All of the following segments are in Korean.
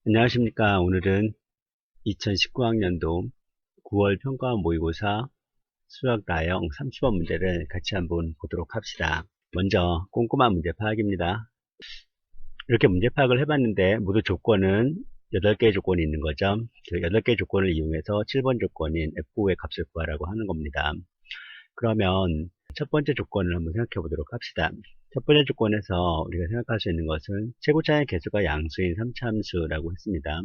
안녕하십니까. 오늘은 2019학년도 9월 평가원 모의고사 수학 나형 30번 문제를 같이 한번 보도록 합시다. 먼저 꼼꼼한 문제 파악입니다. 이렇게 문제 파악을 해봤는데 모두 조건은 8개의 조건이 있는 거죠. 그 8개의 조건을 이용해서 7번 조건인 F5의 값을 구하라고 하는 겁니다. 그러면 첫 번째 조건을 한번 생각해 보도록 합시다. 첫 번째 조건에서 우리가 생각할 수 있는 것은 최고차의 개수가 양수인 3차함수라고 했습니다.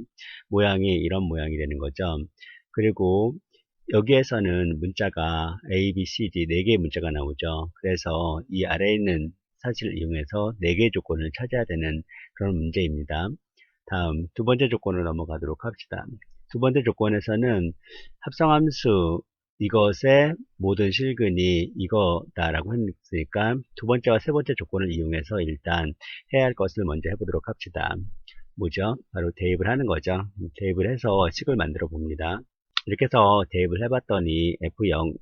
모양이 이런 모양이 되는 거죠. 그리고 여기에서는 문자가 A, B, C, D 4개의 문자가 나오죠. 그래서 이 아래에 있는 사실을 이용해서 4개의 조건을 찾아야 되는 그런 문제입니다. 다음 두 번째 조건으로 넘어가도록 합시다. 두 번째 조건에서는 합성함수 이것의 모든 실근이 이거다라고 했으니까 두 번째와 세 번째 조건을 이용해서 일단 해야 할 것을 먼저 해보도록 합시다. 뭐죠? 바로 대입을 하는 거죠. 대입을 해서 식을 만들어 봅니다. 이렇게 해서 대입을 해봤더니 F0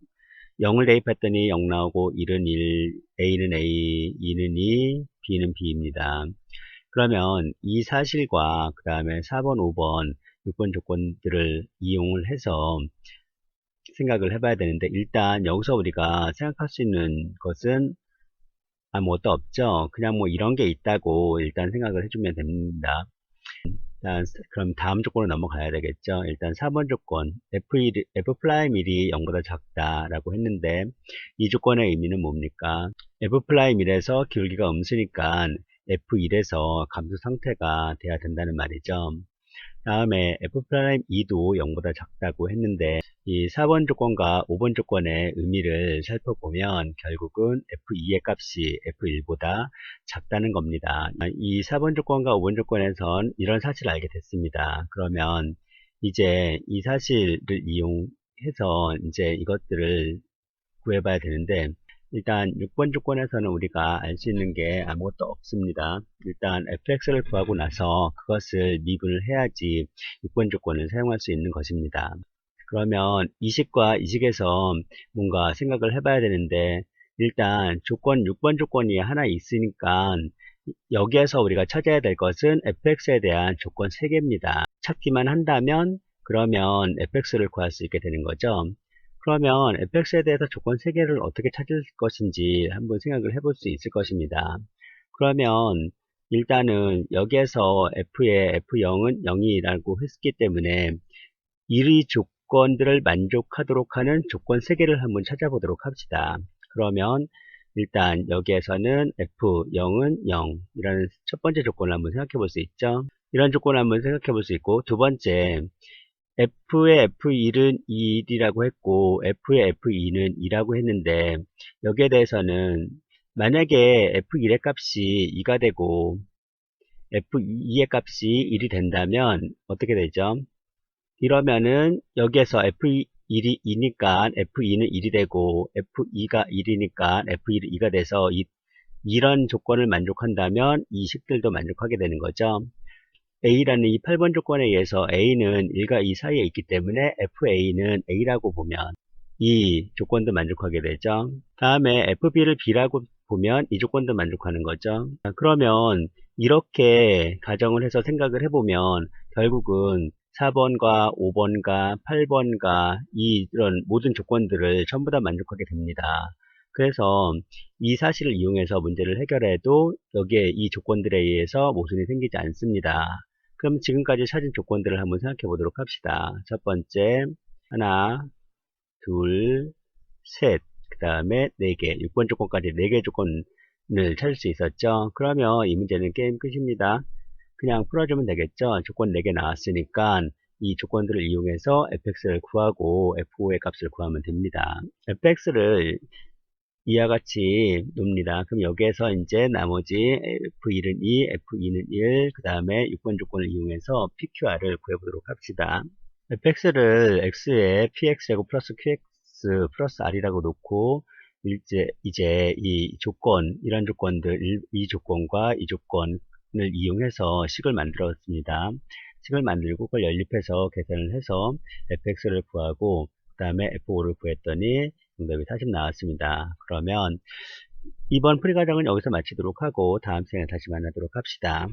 0을 대입했더니 0 나오고 1은 1, A는 A, 2는 2, B는 B입니다. 그러면 이 사실과 그 다음에 4번, 5번, 6번 조건들을 이용을 해서 생각을 해봐야 되는데 일단 여기서 우리가 생각할 수 있는 것은 아무것도 없죠. 그냥 뭐 이런 게 있다고 일단 생각을 해주면 됩니다. 일단 그럼 다음 조건으로 넘어가야 되겠죠. 일단 4번 조건 F'1이 0보다 작다라고 했는데 이 조건의 의미는 뭡니까? F'1에서 기울기가 음수니까 F1에서 감수 상태가 돼야 된다는 말이죠. 다음에 F'2도 0보다 작다고 했는데 이 4번 조건과 5번 조건의 의미를 살펴보면 결국은 F2의 값이 F1보다 작다는 겁니다. 이 4번 조건과 5번 조건에선 이런 사실을 알게 됐습니다. 그러면 이제 이 사실을 이용해서 이제 이것들을 구해봐야 되는데 일단 6번 조건에서는 우리가 알 수 있는 게 아무것도 없습니다. 일단 fx를 구하고 나서 그것을 미분을 해야지 6번 조건을 사용할 수 있는 것입니다. 그러면 이식과 이식에서 뭔가 생각을 해봐야 되는데 일단 조건 6번 조건이 하나 있으니까 여기에서 우리가 찾아야 될 것은 fx에 대한 조건 3개입니다. 찾기만 한다면 그러면 fx를 구할 수 있게 되는 거죠. 그러면 fx에 대해서 조건 3개를 어떻게 찾을 것인지 한번 생각을 해볼 수 있을 것입니다. 그러면 일단은 여기에서 f의 f0은 0이라고 했기 때문에 이 조건들을 만족하도록 하는 조건 3개를 한번 찾아보도록 합시다. 그러면 일단 여기에서는 f0은 0 이라는 첫 번째 조건을 한번 생각해 볼 수 있죠. 이런 조건을 한번 생각해 볼 수 있고 두 번째 F의 F1은 2이라고 했고 F의 F2는 2라고 했는데 여기에 대해서는 만약에 F1의 값이 2가 되고 F2의 값이 1이 된다면 어떻게 되죠? 이러면은 여기에서 F1이 2니까 F2는 1이 되고 F2가 1이니까 F1이 2가 돼서 이런 조건을 만족한다면 이 식들도 만족하게 되는 거죠. A라는 이 8번 조건에 의해서 A는 1과 2 사이에 있기 때문에 FA는 A라고 보면 이 조건도 만족하게 되죠. 다음에 FB를 B라고 보면 이 조건도 만족하는 거죠. 그러면 이렇게 가정을 해서 생각을 해보면 결국은 4번과 5번과 8번과 이런 모든 조건들을 전부 다 만족하게 됩니다. 그래서 이 사실을 이용해서 문제를 해결해도 여기에 이 조건들에 의해서 모순이 생기지 않습니다. 그럼 지금까지 찾은 조건들을 한번 생각해 보도록 합시다. 첫 번째, 하나, 둘, 셋, 그 다음에 4개, 6번 조건까지 4개 조건을 찾을 수 있었죠. 그러면 이 문제는 게임 끝입니다. 그냥 풀어주면 되겠죠. 조건 4개 나왔으니까 이 조건들을 이용해서 fx를 구하고 f5의 값을 구하면 됩니다. fx를 이와 같이 놉니다. 그럼 여기에서 이제 나머지 F1은 2, F2는 1, 그 다음에 6번 조건을 이용해서 PQR을 구해보도록 합시다. fx를 x에 px제곱 플러스 qx 플러스 r이라고 놓고 이제 이 조건, 이런 조건들, 이 조건과 이 조건을 이용해서 식을 만들었습니다. 식을 만들고 그걸 연립해서 계산을 해서 fx를 구하고 그 다음에 f5를 구했더니 정답이 40 나왔습니다. 그러면 이번 풀이 과정은 여기서 마치도록 하고 다음 시간에 다시 만나도록 합시다.